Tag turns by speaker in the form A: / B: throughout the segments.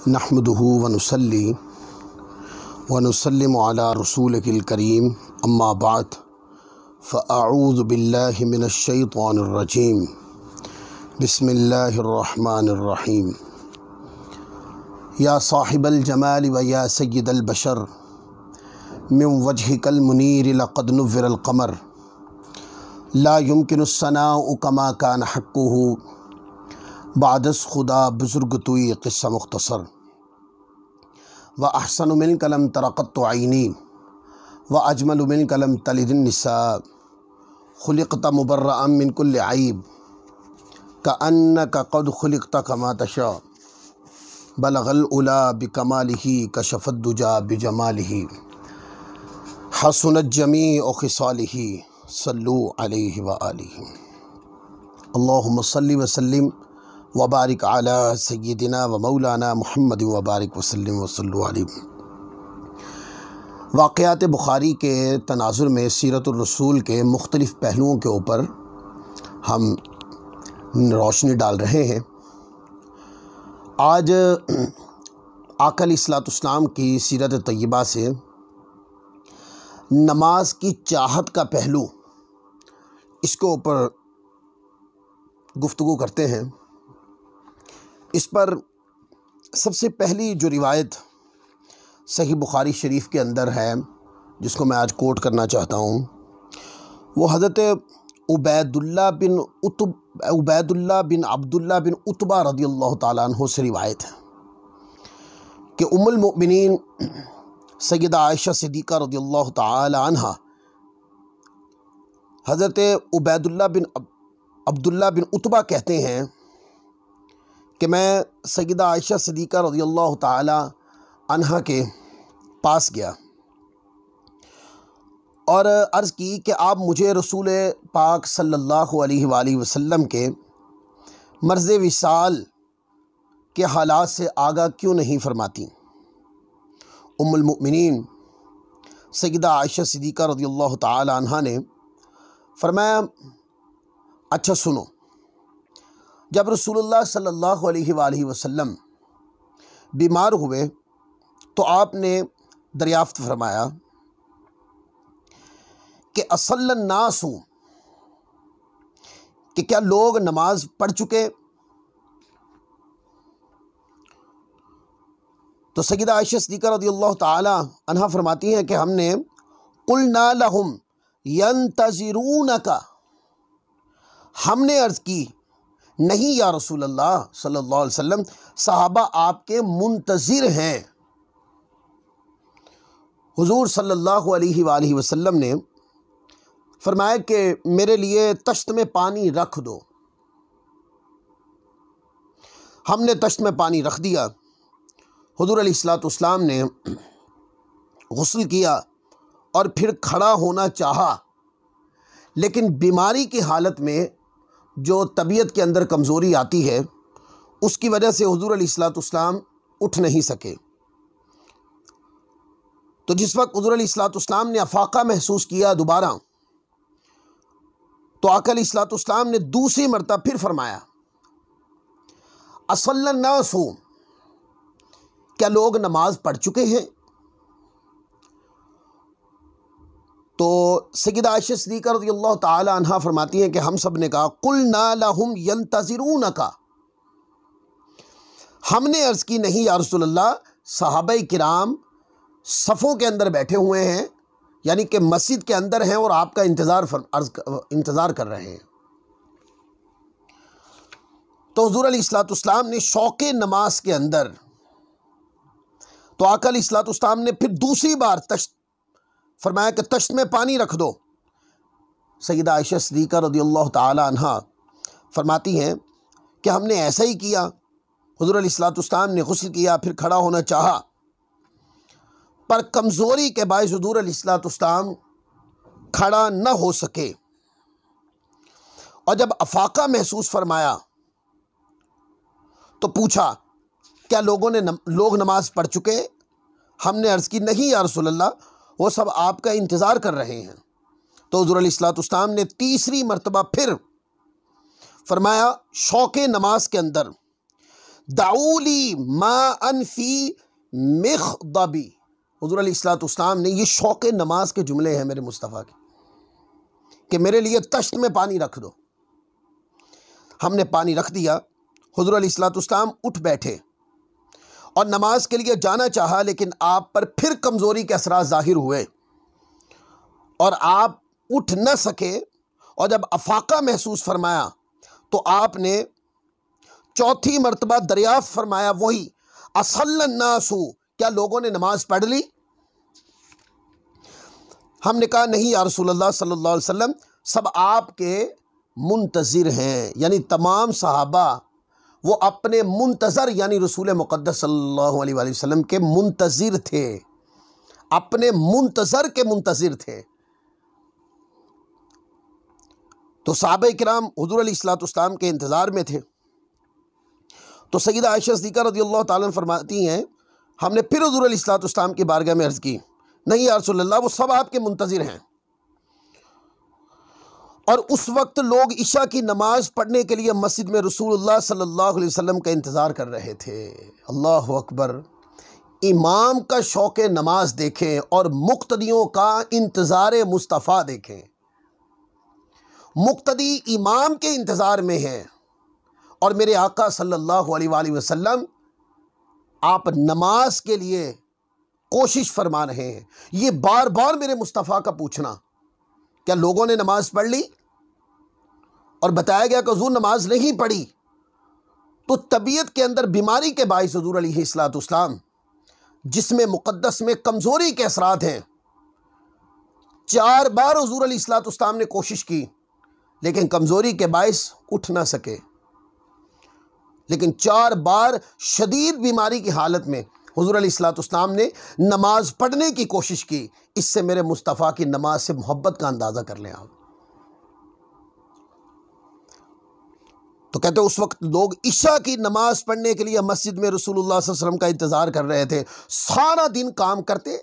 A: نحمدہ ونصلی ونسلم علی رسولہ الکریم اما بعد فاعوذ باللہ من الشیطان الرجیم بسم اللہ الرحمن الرحیم یا صاحب الجمال و یا سید البشر من وجہک المنیر لقد نور القمر لا يمکن الثناء کما کان حقہ بعد از خدا بزرگ توئی قصہ مختصر و احسن من کلم ترقت عینی و اجمل من کلم تلد النساء خلقت مبرئا من کل عیب کأنک قد خلقت کما تشاء بلغ العلا بکمالہ کشف الدجا بجمالہ حسنت جمیع خصالہ صلو علیہ وآلہ اللہم صلی وسلم وبارک علی سیدنا و مولانا محمد وبارک وسلم وصلو علیہ۔ واقعات بخاری کے تناظر میں سیرت الرسول کے مختلف پہلوؤں کے اوپر ہم روشنی ڈال رہے ہیں۔ آج آقا علیہ الصلوۃ والسلام کی سیرت طیبہ سے نماز کی چاہت کا پہلو، اس کے اوپر گفتگو کرتے ہیں۔ اس پر سب سے پہلی جو روایت صحیح بخاری شریف کے اندر ہے، جس کو میں آج کوٹ کرنا چاہتا ہوں، وہ حضرت عبید اللہ بن عبداللہ بن عتبہ رضی اللہ تعالیٰ عنہ سے روایت ہے کہ ام المؤمنین سیدہ عائشہ صدیقہ رضی اللہ تعالی عنہ حضرت عبداللہ بن عتبہ کہتے ہیں کہ میں سیدہ عائشہ صدیقہ رضی اللہ تعالی عنہ کے پاس گیا اور عرض کی کہ آپ مجھے رسول پاک صلی اللہ علیہ وآلہ وسلم کے مرض وصال کے حالات سے آگاہ کیوں نہیں فرماتی؟ ام المؤمنین سیدہ عائشہ صدیقہ رضی اللہ تعالی عنہ نے فرمایا، اچھا سنو، جب رسول اللہ صلی اللہ علیہ وآلہ وسلم بیمار ہوئے تو آپ نے دریافت فرمایا کہ اصل الناس، کہ کیا لوگ نماز پڑھ چکے؟ تو سیدہ عائشہ صدیقہ رضی اللہ تعالی عنہ فرماتی ہیں کہ ہم نے قلنا لہم ینتظرونک، ہم نے عرض کی نہیں یا رسول اللہ صلی اللہ علیہ وسلم، صحابہ آپ کے منتظر ہیں۔ حضور صلی اللہ علیہ وآلہ وسلم نے فرمایا کہ میرے لیے تشت میں پانی رکھ دو۔ ہم نے تشت میں پانی رکھ دیا۔ حضور علیہ الصلوۃ والسلام نے غسل کیا اور پھر کھڑا ہونا چاہا، لیکن بیماری کی حالت میں جو طبیعت کے اندر کمزوری آتی ہے، اس کی وجہ سے حضور علیہ الصلوۃ والسلام اٹھ نہیں سکے۔ تو جس وقت حضور علیہ الصلوۃ والسلام نے افاقہ محسوس کیا دوبارہ، تو آقا علیہ الصلوۃ والسلام نے دوسری مرتبہ پھر فرمایا، اصل الناس، کیا لوگ نماز پڑھ چکے ہیں؟ تو سیدہ عائشہ صدیقہ رضی اللہ تعالی عنہ فرماتی ہیں کہ ہم سب نے کہا قلنا لہم ینتظرونک، ہم نے عرض کی نہیں یا رسول اللہ، صحابہ کرام صفوں کے اندر بیٹھے ہوئے ہیں، یعنی کہ مسجد کے اندر ہیں اور آپ کا انتظار کر رہے ہیں۔ تو حضور علیہ الصلوۃ والسلام نے شوق نماز کے اندر، تو آقا علیہ الصلوۃ والسلام نے پھر دوسری بار فرمایا کہ تشت میں پانی رکھ دو۔ سیدہ عائشہ صدیقہ رضی اللہ تعالی عنہ فرماتی ہیں کہ ہم نے ایسا ہی کیا۔ حضور علیہ الصلوۃ والسلام نے غسل کیا، پھر کھڑا ہونا چاہا، پر کمزوری کے باعث حضور علیہ الصلوۃ والسلام کھڑا نہ ہو سکے، اور جب افاقہ محسوس فرمایا تو پوچھا کیا لوگ نماز پڑھ چکے؟ ہم نے عرض کی نہیں یا رسول اللہ، وہ سب آپ کا انتظار کر رہے ہیں۔ تو حضور علیہ الصلوۃ والسلام نے تیسری مرتبہ پھر فرمایا شوق نماز کے اندر، دعولی ماء فی مخضبی، حضور علیہ الصلوۃ والسلام نے یہ شوق نماز کے جملے ہیں میرے مصطفیٰ کے کہ میرے لیے تشت میں پانی رکھ دو۔ ہم نے پانی رکھ دیا، حضور علیہ الصلوۃ والسلام اٹھ بیٹھے اور نماز کے لیے جانا چاہا، لیکن آپ پر پھر کمزوری کے اثرات ظاہر ہوئے اور آپ اٹھ نہ سکے، اور جب افاقہ محسوس فرمایا تو آپ نے چوتھی مرتبہ دریافت فرمایا وہی اصل الناس، کیا لوگوں نے نماز پڑھ لی؟ ہم نے کہا نہیں یا رسول اللہ صلی اللہ علیہ وسلم، سب آپ کے منتظر ہیں، یعنی تمام صحابہ وہ اپنے منتظر یعنی رسول مقدس صلی اللہ علیہ وآلہ وسلم کے منتظر تھے، اپنے منتظر کے منتظر تھے۔ تو صحابہ کرام حضور علیہ الصلوۃ والسلام کے انتظار میں تھے۔ تو سیدہ عائشہ صدیقہ رضی اللہ تعالیٰ عنہ فرماتی ہیں ہم نے پھر حضور علیہ الصلوۃ والسلام کی بارگاہ میں عرض کی، نہیں یا رسول اللہ، وہ سب آپ کے منتظر ہیں۔ اور اس وقت لوگ عشاء کی نماز پڑھنے کے لیے مسجد میں رسول اللہ صلی اللہ علیہ وسلم کا انتظار کر رہے تھے۔ اللہ اکبر! امام کا شوق نماز دیکھیں اور مقتدیوں کا انتظار مصطفیٰ دیکھیں۔ مقتدی امام کے انتظار میں ہیں اور میرے آقا صلی اللہ علیہ وآلہ وسلم آپ نماز کے لیے کوشش فرما رہے ہیں۔ یہ بار بار میرے مصطفیٰ کا پوچھنا کیا لوگوں نے نماز پڑھ لی، اور بتایا گیا کہ حضور نماز نہیں پڑھی، تو طبیعت کے اندر بیماری کے باعث حضور علیہ الصلوۃ والسلام جسم مقدس میں کمزوری کے اثرات ہیں۔ 4 بار حضور علیہ الصلوۃ والسلام نے کوشش کی لیکن کمزوری کے باعث اٹھ نہ سکے، لیکن 4 بار شدید بیماری کی حالت میں حضور علیہ الصلوۃ والسلام نے نماز پڑھنے کی کوشش کی۔ اس سے میرے مصطفیٰ کی نماز سے محبت کا اندازہ کر لیں آپ۔ تو کہتے ہیں اس وقت لوگ عشاء کی نماز پڑھنے کے لیے مسجد میں رسول اللہ صلی اللہ علیہ وسلم کا انتظار کر رہے تھے۔ سارا دن کام کرتے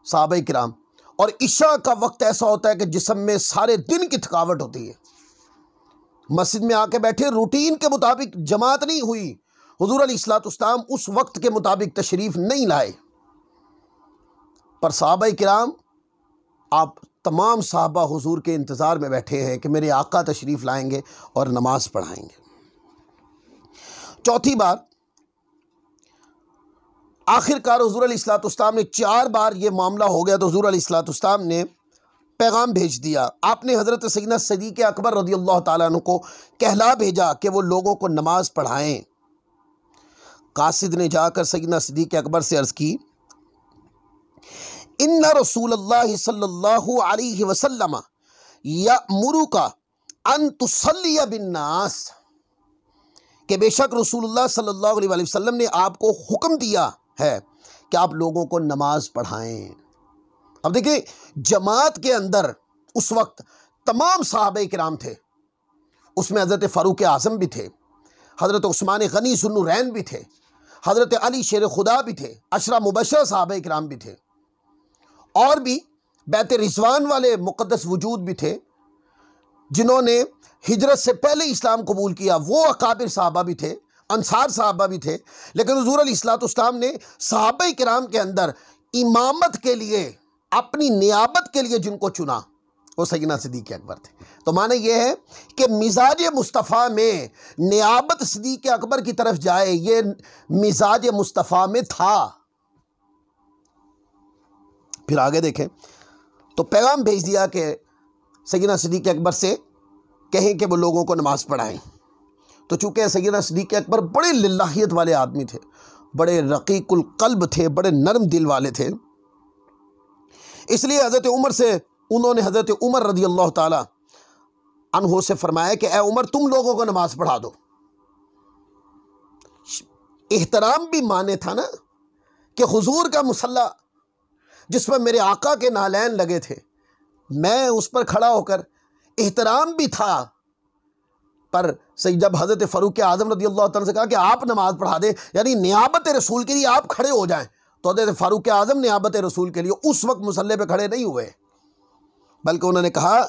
A: صحابہ کرام، اور عشاء کا وقت ایسا ہوتا ہے کہ جسم میں سارے دن کی تھکاوٹ ہوتی ہے۔ مسجد میں آ کے بیٹھے، روٹین کے مطابق جماعت نہیں ہوئی، حضور علیہ الصلوۃ والسلام اس وقت کے مطابق تشریف نہیں لائے، پر صحابہ کرام آپ تمام صحابہ حضور کے انتظار میں بیٹھے ہیں کہ میرے آقا تشریف لائیں گے اور نماز پڑھائیں گے۔ چوتھی بار آخر کار حضور علیہ الصلوۃ والسلام نے 4 بار یہ معاملہ ہو گیا تو حضور علیہ الصلوۃ والسلام نے پیغام بھیج دیا۔ آپ نے حضرت سیدنا صدیق اکبر رضی اللہ تعالیٰ عنہ کو کہلا بھیجا کہ وہ لوگوں کو نماز پڑھائیں۔ قاصد نے جا کر سیدنا صدیق اکبر سے عرض کی، ان رسول اللہ صلی اللہ علیہ وسلم یأمرک ان تصلی بالناس، کہ بے شک رسول اللہ صلی اللہ علیہ وآلہ وسلم نے آپ کو حکم دیا ہے کہ آپ لوگوں کو نماز پڑھائیں۔ اب دیکھیں جماعت کے اندر اس وقت تمام صحابہ کرام تھے، اس میں حضرت فاروق اعظم بھی تھے، حضرت عثمان غنی ذو النورین بھی تھے، حضرت علی شیر خدا بھی تھے، 10 مبشرہ صحابہ کرام بھی تھے، اور بھی بیت رضوان والے مقدس وجود بھی تھے جنہوں نے ہجرت سے پہلے اسلام قبول کیا، وہ اکابر صحابہ بھی تھے، انصار صحابہ بھی تھے۔ لیکن حضور علیہ الصلوۃ والسلام نے صحابہ کرام کے اندر امامت کے لیے، اپنی نیابت کے لیے جن کو چنا وہ سیدنا صدیق اکبر تھے۔ تو معنی یہ ہے کہ مزاج مصطفیٰ میں نیابت صدیق اکبر کی طرف جائے، یہ مزاج مصطفیٰ میں تھا۔ پھر آگے دیکھیں تو پیغام بھیج دیا کہ سیدنا صدیق اکبر سے کہیں کہ وہ لوگوں کو نماز پڑھائیں۔ تو چونکہ سیدنا صدیق اکبر بڑے للہیت والے آدمی تھے، بڑے رقیق القلب تھے، بڑے نرم دل والے تھے، اس لیے حضرت عمر سے انہوں نے حضرت عمر رضی اللہ تعالی عنہ سے فرمایا کہ اے عمر تم لوگوں کو نماز پڑھا دو۔ احترام بھی مانے تھا نا کہ حضور کا مصلی جس پر میرے آقا کے نالین لگے تھے، میں اس پر کھڑا ہو کر، احترام بھی تھا، پر جب حضرت فاروق اعظم رضی اللہ تعالیٰ سے کہا کہ آپ نماز پڑھا دیں، یعنی نیابت رسول کے لیے آپ کھڑے ہو جائیں، تو حضرت فاروق اعظم نیابت رسول کے لیے اس وقت مصلی پہ کھڑے نہیں ہوئے، بلکہ انہوں نے کہا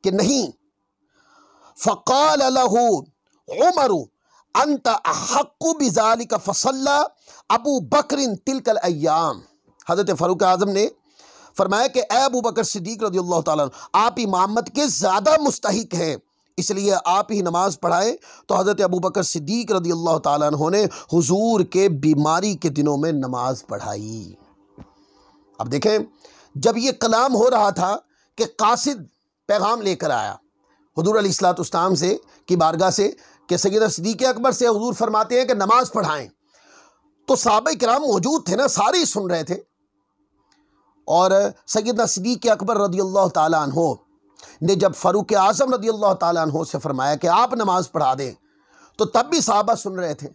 A: کہ نہیں، فقال له عمر انت احق بذلک فصلی ابو بکر تلک الایام۔ حضرت فاروق اعظم نے فرمایا کہ اے ابو بکر صدیق رضی اللہ تعالیٰ عنہ، آپ امامت کے زیادہ مستحق ہیں، اس لیے آپ ہی نماز پڑھائیں۔ تو حضرت ابو بکر صدیق رضی اللہ تعالیٰ عنہ نے حضور کے بیماری کے دنوں میں نماز پڑھائی۔ اب دیکھیں، جب یہ کلام ہو رہا تھا کہ قاصد پیغام لے کر آیا حضور علیہ الصلوۃ والسلام سے کی بارگاہ سے کہ سیدنا صدیق اکبر سے حضور فرماتے ہیں کہ نماز پڑھائیں، تو صحابہ کرام موجود تھے نا، سارے ہی سن رہے تھے۔ اور سیدنا صدیق اکبر رضی اللہ تعالیٰ عنہ نے جب فاروق اعظم رضی اللہ تعالیٰ عنہ سے فرمایا کہ آپ نماز پڑھا دیں، تو تب بھی صحابہ سن رہے تھے،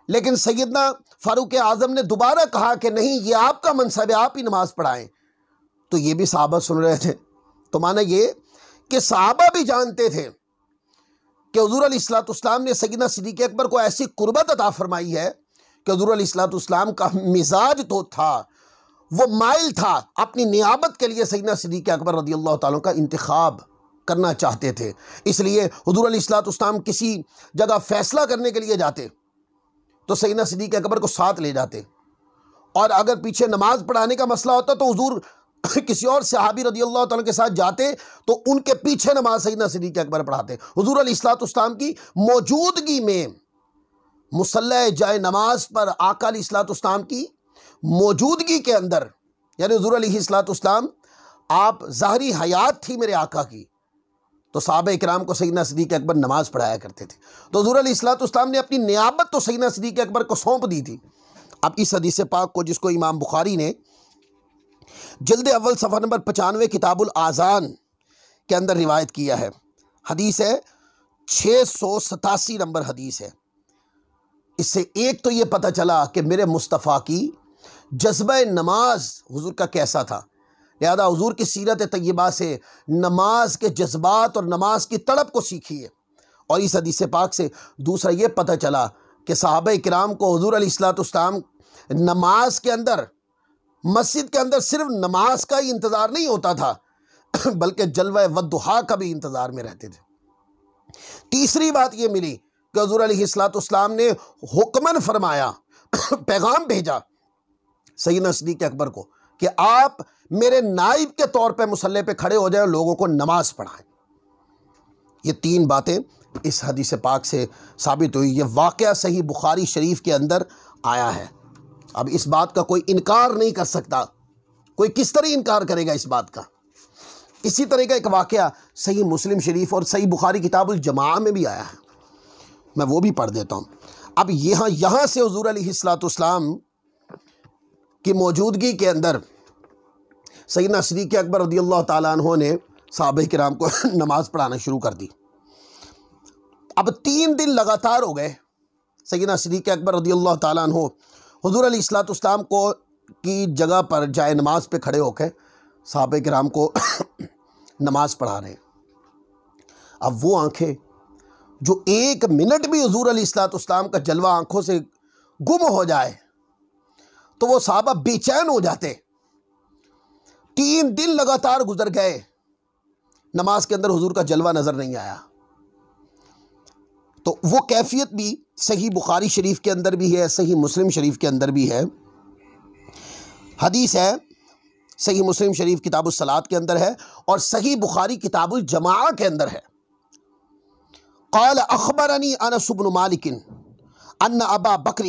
A: لیکن سیدنا فاروق اعظم نے دوبارہ کہا کہ نہیں، یہ آپ کا منصب ہے، آپ ہی نماز پڑھائیں، تو یہ بھی صحابہ سن رہے تھے۔ تو معنی یہ کہ صحابہ بھی جانتے تھے کہ حضور علیہ الصلوۃ والسلام نے سیدنا صدیق اکبر کو ایسی قربت عطا فرمائی ہے کہ حضور علیہ الصلوۃ والسلام کا مزاج تو تھا، وہ مائل تھا اپنی نیابت کے لیے سیدنا صدیق اکبر رضی اللہ تعالیٰ کا انتخاب کرنا چاہتے تھے۔ اس لیے حضور علیہ الصلوۃ والسلام کسی جگہ فیصلہ کرنے کے لیے جاتے تو سیدنا صدیق اکبر کو ساتھ لے جاتے، اور اگر پیچھے نماز پڑھانے کا مسئلہ ہوتا تو حضور کسی اور صحابی رضی اللہ تعالیٰ کے ساتھ جاتے تو ان کے پیچھے نماز سیدنا صدیق اکبر پڑھاتے۔ حضور علیہ الصلوۃ والسلام کی موجودگی میں مصلی جائے نماز پر آقا علیہ الصلوۃ والسلام کی موجودگی کے اندر، یعنی حضور علیہ الصلوۃ والسلام آپ ظاہری حیات تھی میرے آقا کی، تو صحابہ اکرام کو سیدنا صدیق اکبر نماز پڑھایا کرتے تھے۔ تو حضور علیہ الصلوۃ والسلام نے اپنی نیابت تو سیدنا صدیق اکبر کو سونپ دی تھی۔ اب اس حدیث پاک کو، جس کو امام بخاری نے جلد اول صفحہ نمبر 95 کتاب الاذان کے اندر روایت کیا ہے، حدیث ہے 687 نمبر حدیث ہے۔ اس سے ایک تو یہ پتہ چلا کہ میرے مصطفیٰ کی جذبہ نماز حضور کا کیسا تھا، لہذا حضور کی سیرت طیبہ سے نماز کے جذبات اور نماز کی تڑپ کو سیکھیے۔ اور اس حدیث پاک سے دوسرا یہ پتہ چلا کہ صحابہ کرام کو حضور علیہ الصلوۃ والسلام نماز کے اندر، مسجد کے اندر صرف نماز کا ہی انتظار نہیں ہوتا تھا، بلکہ جلوہ والضحیٰ کا بھی انتظار میں رہتے تھے۔ تیسری بات یہ ملی کہ حضور علیہ الصلوۃ والسلام نے حکماً فرمایا، پیغام بھیجا سیدنا صدیق اکبر کو کہ آپ میرے نائب کے طور پہ مصلی پہ کھڑے ہو جائیں اور لوگوں کو نماز پڑھائیں۔ یہ تین باتیں اس حدیث پاک سے ثابت ہوئی۔ یہ واقعہ صحیح بخاری شریف کے اندر آیا ہے۔ اب اس بات کا کوئی انکار نہیں کر سکتا، کوئی کس طرح انکار کرے گا اس بات کا۔ اسی طرح کا ایک واقعہ صحیح مسلم شریف اور صحیح بخاری کتاب الجماع میں بھی آیا ہے، میں وہ بھی پڑھ دیتا ہوں۔ اب یہاں سے حضور علیہ الصلوۃ والسلام کی موجودگی کے اندر سیدنا صدیق اکبر رضی اللہ تعالیٰ عنہ نے صحابہ کرام کو نماز پڑھانا شروع کر دی۔ اب 3 دن لگاتار ہو گئے سیدنا صدیق اکبر رضی اللہ تعالیٰ عنہ حضور علیہ الصلوۃ والسلام کو کی جگہ پر جائے نماز پہ کھڑے ہو کے صحابہ کرام کو نماز پڑھا رہے ہیں۔ اب وہ آنکھیں جو 1 منٹ بھی حضور علیہ الصلوۃ والسلام کا جلوہ آنکھوں سے گم ہو جائے تو وہ صحابہ بے چین ہو جاتے۔ 3 دن لگاتار گزر گئے، نماز کے اندر حضور کا جلوہ نظر نہیں آیا۔ تو وہ کیفیت بھی صحیح بخاری شریف کے اندر بھی ہے، صحیح مسلم شریف کے اندر بھی ہے۔ حدیث ہے صحیح مسلم شریف کتاب الصلاۃ کے اندر ہے، اور صحیح بخاری کتاب الجماع کے اندر ہے۔ قال اخبرنی انس بن مالک ان ابا بکر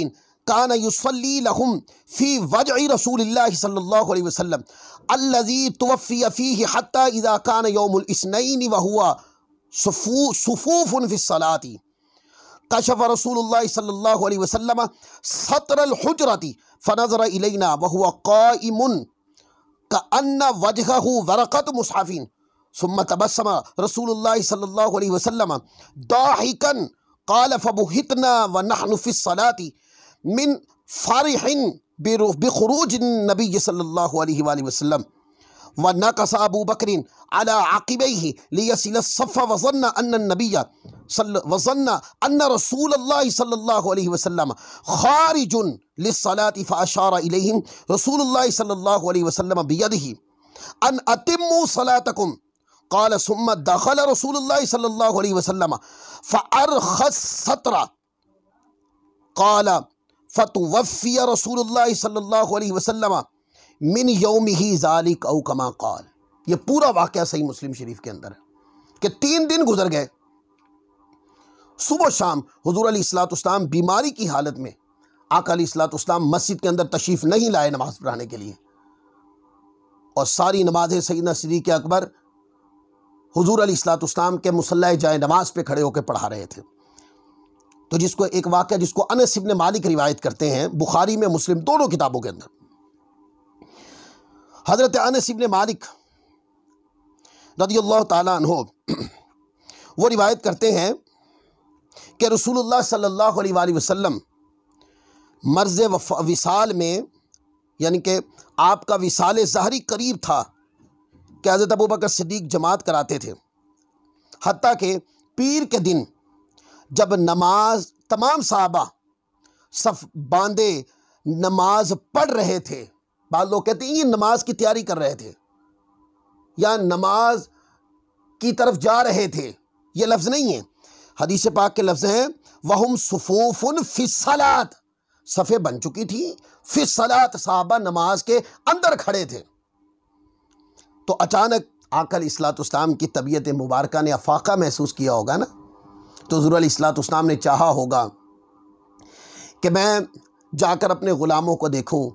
A: کان یصلی لهم فی وجع رسول اللہ صلی اللہ علیہ وسلم الذی توفی فیہ حتی اذا کان یوم الاثنین وہو صفوف فی الصلاۃ کشف رسول اللہ صلی اللہ علیہ وسلم سطر الحجرۃ فنظر الینا وہو قائم کأن وجہہ ورقۃ مصحف ثم تبسم رسول اللہ صلی اللہ علیہ وسلم ضاحکا قال فبہتنا ونحن فی الصلاۃ من فرح بخروج النبی صلی اللہ علیہ وآلہ وسلم ونقص ابو بکر على عقبیہ لیصل الصف وظن ان رسول اللہ صلی اللہ علیہ وسلم خارج للصلاة فاشار الیہم رسول اللہ صلی اللہ علیہ وسلم بیدہ ان اتموا صلاتکم قال ثم دخل رسول اللہ صلی اللہ علیہ وسلم فارخى السطر قال فتوفی رسول اللہ صلی اللہ علیہ وسلم من یومہ ذالک او کما قال۔ یہ پورا واقعہ صحیح مسلم شریف کے اندر ہے کہ 3 دن گزر گئے، صبح و شام حضور علیہ الصلوۃ والسلام بیماری کی حالت میں آقا علیہ الصلوۃ والسلام مسجد کے اندر تشریف نہیں لائے نماز پڑھانے کے لیے، اور ساری نمازیں سیدنا صدیق اکبر حضور علیہ الصلوۃ والسلام کے مصلی جائے نماز پہ کھڑے ہو کے پڑھا رہے تھے۔ تو جس کو ایک واقعہ جس کو انس ابن مالک روایت کرتے ہیں بخاری میں مسلم دونوں کتابوں کے اندر، حضرت انس ابن مالک رضی اللہ تعالیٰ عنہ وہ روایت کرتے ہیں کہ رسول اللہ صلی اللہ علیہ وآلہ وسلم مرض وصال میں، یعنی کہ آپ کا وصال ظہری قریب تھا کہ حضرت ابوبکر صدیق جماعت کراتے تھے، حتیٰ کہ پیر کے دن جب نماز تمام صحابہ صف باندھے نماز پڑھ رہے تھے، بعض لوگ کہتے ہیں یہ نماز کی تیاری کر رہے تھے یا نماز کی طرف جا رہے تھے، یہ لفظ نہیں ہے، حدیث پاک کے لفظ ہیں وَهُمْ صُفُوفٌ فِي الصَّلَاةِ، صفیں بن چکی تھی، فی الصلاۃ صحابہ نماز کے اندر کھڑے تھے۔ تو اچانک آقا علیہ الصلوۃ والسلام کی طبیعت مبارکہ نے افاقہ محسوس کیا ہوگا نا، تو حضور علیہ الصلوۃ والسلام نے چاہا ہوگا کہ میں جا کر اپنے غلاموں کو دیکھوں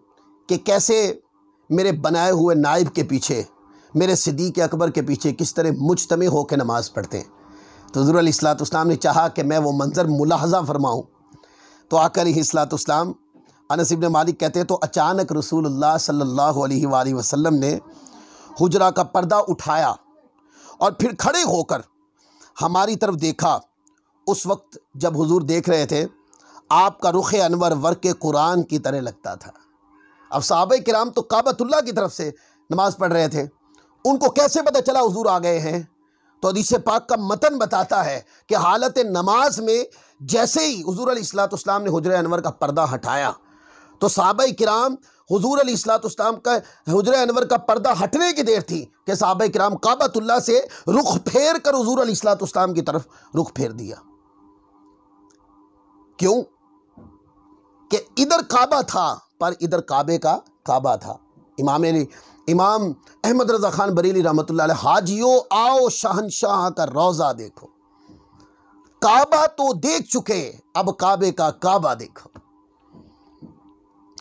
A: کہ کیسے میرے بنائے ہوئے نائب کے پیچھے، میرے صدیق اکبر کے پیچھے کس طرح مجتمع ہو کے نماز پڑھتے ہیں۔ تو حضور علیہ الصلوۃ والسلام نے چاہا کہ میں وہ منظر ملاحظہ فرماؤں، تو آقا علیہ الصلوۃ والسلام، انس ابن مالک کہتے ہیں، تو اچانک رسول اللہ صلی اللہ علیہ وآلہ وسلم نے حجرہ کا پردہ اٹھایا اور پھر کھڑے ہو کر ہماری طرف دیکھا۔ اس وقت جب حضور دیکھ رہے تھے آپ کا رخ انور ورق قرآن کی طرح لگتا تھا۔ اب صحابہ کرام تو کعبۃ اللہ کی طرف سے نماز پڑھ رہے تھے، ان کو کیسے پتہ چلا حضور آ گئے ہیں؟ تو حدیث پاک کا متن بتاتا ہے کہ حالت نماز میں جیسے ہی حضور علیہ الصلوۃ والسلام نے حجرہ انور کا پردہ ہٹایا تو صحابہ کرام حضور علیہ الصلوۃ والسلام کا حجرہ انور کا پردہ ہٹنے کی دیر تھی کہ صحابہ کرام کعبۃ اللہ سے رخ پھیر کر حضور علیہ الصلوۃ والسلام کی طرف رخ پھیر دیا۔ کیوں؟ کہ ادھر کعبہ تھا پر ادھر کعبے کا کعبہ تھا۔ امام احمد رضا خان بریلی رحمۃ اللہ علیہ، حاجیو آؤ شہنشاہ کا روضہ دیکھو، کعبہ تو دیکھ چکے اب کعبے کا کعبہ دیکھو۔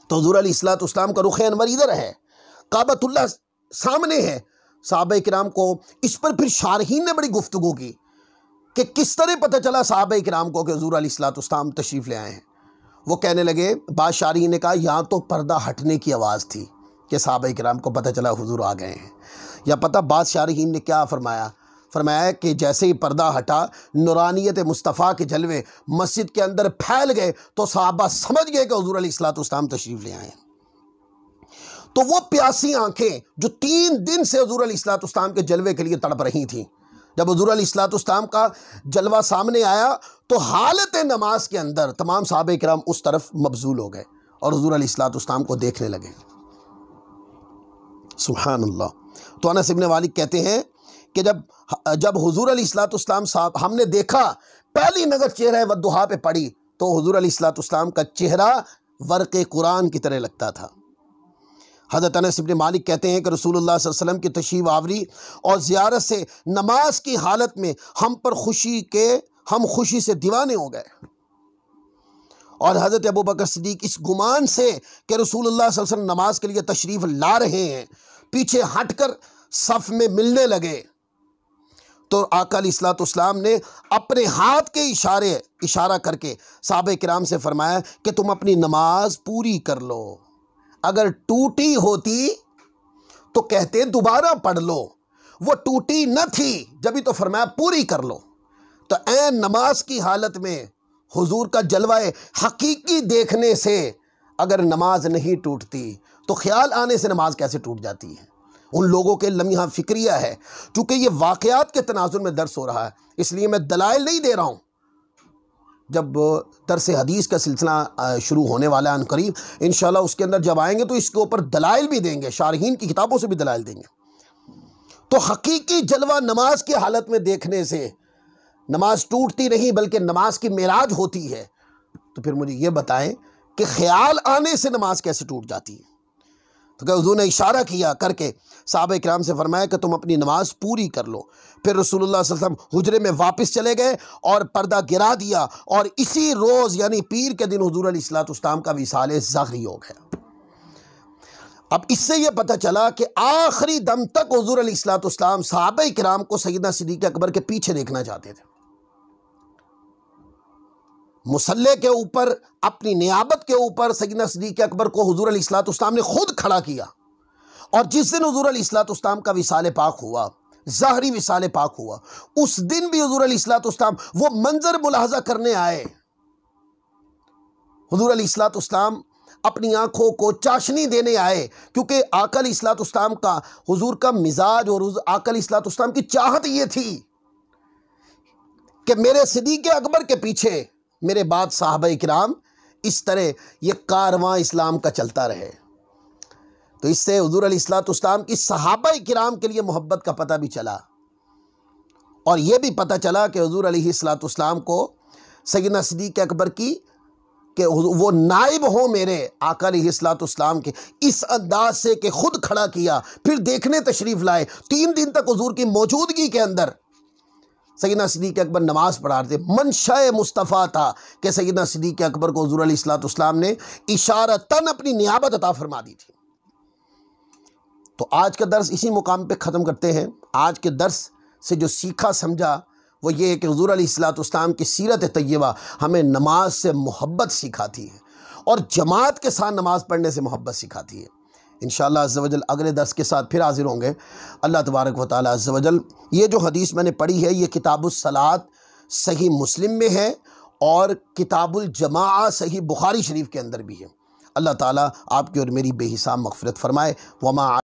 A: تو حضور علیہ الصلوۃ والسلام کا رخ انور ادھر ہے، کعبۃ اللہ سامنے ہے۔ صحابہ کرام کو اس پر پھر شارحین نے بڑی گفتگو کی کہ کس طرح پتہ چلا صحابہ کرام کو کہ حضور علیہ الصلوۃ والسلام تشریف لے آئے ہیں۔ وہ کہنے لگے، بعض شارحین نے کہا یہاں تو پردہ ہٹنے کی آواز تھی کہ صحابہ کرام کو پتہ چلا حضور آ گئے ہیں، یا پتہ بعض شارحین نے کیا فرمایا کہ جیسے ہی پردہ ہٹا نورانیت مصطفیٰ کے جلوے مسجد کے اندر پھیل گئے تو صحابہ سمجھ گئے کہ حضور علیہ الصلوۃ والسلام تشریف لے آئے ہیں۔ تو وہ پیاسی آنکھیں جو 3 دن سے حضور علیہ الصلوۃ والسلام کے جلوے کے لیے تڑپ رہی تھیں، جب حضور علیہ الصلوۃ والسلام کا جلوہ سامنے آیا تو حالت نماز کے اندر تمام صحابہ کرام اس طرف مبذول ہو گئے اور حضور علیہ الصلوۃ والسلام کو دیکھنے لگے۔ سبحان اللہ۔ تو انس ابن مالک کہتے ہیں کہ جب حضور علیہ الصلوۃ والسلام صاحب ہم نے دیکھا، پہلی نظر چہرہ والضحیٰ پہ پڑی تو حضور علیہ الصلوۃ والسلام کا چہرہ ورق قرآن کی طرح لگتا تھا۔ حضرت انس ابن مالک کہتے ہیں کہ رسول اللہ صلی اللہ علیہ وسلم کی تشریف آوری اور زیارت سے نماز کی حالت میں ہم خوشی سے دیوانے ہو گئے، اور حضرت ابوبکر صدیق اس گمان سے کہ رسول اللہ صلی اللہ علیہ وسلم نماز کے لیے تشریف لا رہے ہیں پیچھے ہٹ کر صف میں ملنے لگے۔ تو آقا علیہ الصلوۃ والسلام نے اپنے ہاتھ کے اشارہ کر کے صحابہ کرام سے فرمایا کہ تم اپنی نماز پوری کر لو، اگر ٹوٹی ہوتی تو کہتے دوبارہ پڑھ لو، وہ ٹوٹی نہ تھی جبھی تو فرمایا پوری کر لو۔ تو عین نماز کی حالت میں حضور کا جلوہ حقیقی دیکھنے سے اگر نماز نہیں ٹوٹتی تو خیال آنے سے نماز کیسے ٹوٹ جاتی ہے؟ ان لوگوں کے لمحہ فکریہ ہے، چونکہ یہ واقعات کے تناظر میں درس ہو رہا ہے اس لیے میں دلائل نہیں دے رہا ہوں۔ جب درس حدیث کا سلسلہ شروع ہونے والا ہے ان قریب انشاءاللہ، اس کے اندر جب آئیں گے تو اس کے اوپر دلائل بھی دیں گے، شارحین کی کتابوں سے بھی دلائل دیں گے۔ تو حقیقی جلوہ نماز کی حالت میں دیکھنے سے نماز ٹوٹتی نہیں بلکہ نماز کی معراج ہوتی ہے۔ تو پھر مجھے یہ بتائیں کہ خیال آنے سے نماز کیسے ٹوٹ جاتی ہے؟ تو کہ حضور نے اشارہ کیا کر کے صحابہ کرام سے فرمایا کہ تم اپنی نماز پوری کر لو۔ پھر رسول اللہ صلی اللہ علیہ وسلم حجرے میں واپس چلے گئے اور پردہ گرا دیا، اور اسی روز یعنی پیر کے دن حضور علیہ السلام کا وصال ظاہری ہو گیا۔ اب اس سے یہ پتہ چلا کہ آخری دم تک حضور علیہ السلام صحابہ کرام کو سیدنا صدیق اکبر کے پیچھے دیکھنا چاہتے تھے۔ مصلی کے اوپر اپنی نیابت کے اوپر سیدنا صدیق اکبر کو حضور علیہ السلام نے خود کھڑا کیا، اور جس دن حضور علیہ السلام کا وصال پاک ہوا، ظاہری وصال پاک ہوا، اس دن بھی حضور علیہ السلام وہ منظر ملاحظہ کرنے آئے۔ حضور علیہ السلام اپنی آنکھوں کو چاشنی دینے آئے، کیونکہ آقا علیہ السلام کا حضور کا مزاج اور آقا علیہ السلام کی چاہت یہ تھی کہ میرے صدیق اکبر کے پیچھے میرے بعد صحابہ کرام اس طرح یہ کارواں اسلام کا چلتا رہے۔ تو اس سے حضور علیہ السلام کی صحابہ کرام کے لیے محبت کا پتہ بھی چلا، اور یہ بھی پتہ چلا کہ حضور علیہ السلام کو سیدنا صدیق اکبر کی کہ وہ نائب ہوں میرے آقا علیہ السلام کے، اس انداز سے کہ خود کھڑا کیا، پھر دیکھنے تشریف لائے۔ 3 دن تک حضور کی موجودگی کے اندر سیدنا صدیق اکبر نماز پڑھا رہے تھے۔ منشاء مصطفیٰ تھا کہ سیدنا صدیق اکبر کو حضور علیہ السلام نے اشارتاً اپنی نیابت عطا فرما دی تھی۔ تو آج کا درس اسی مقام پہ ختم کرتے ہیں۔ آج کے درس سے جو سیکھا سمجھا وہ یہ ہے کہ حضور علیہ السلام کی سیرت طیبہ ہمیں نماز سے محبت سکھاتی ہے، اور جماعت کے ساتھ نماز پڑھنے سے محبت سکھاتی ہے۔ انشاءاللہ عز و جل اگلے درس کے ساتھ پھر حاضر ہوں گے۔ اللہ تبارک و تعالی عز و جل، یہ جو حدیث میں نے پڑھی ہے یہ کتاب الصلاۃ صحیح مسلم میں ہے، اور کتاب الجماعہ صحیح بخاری شریف کے اندر بھی ہے۔ اللہ تعالیٰ آپ کی اور میری بے حساب مغفرت فرمائے۔ وما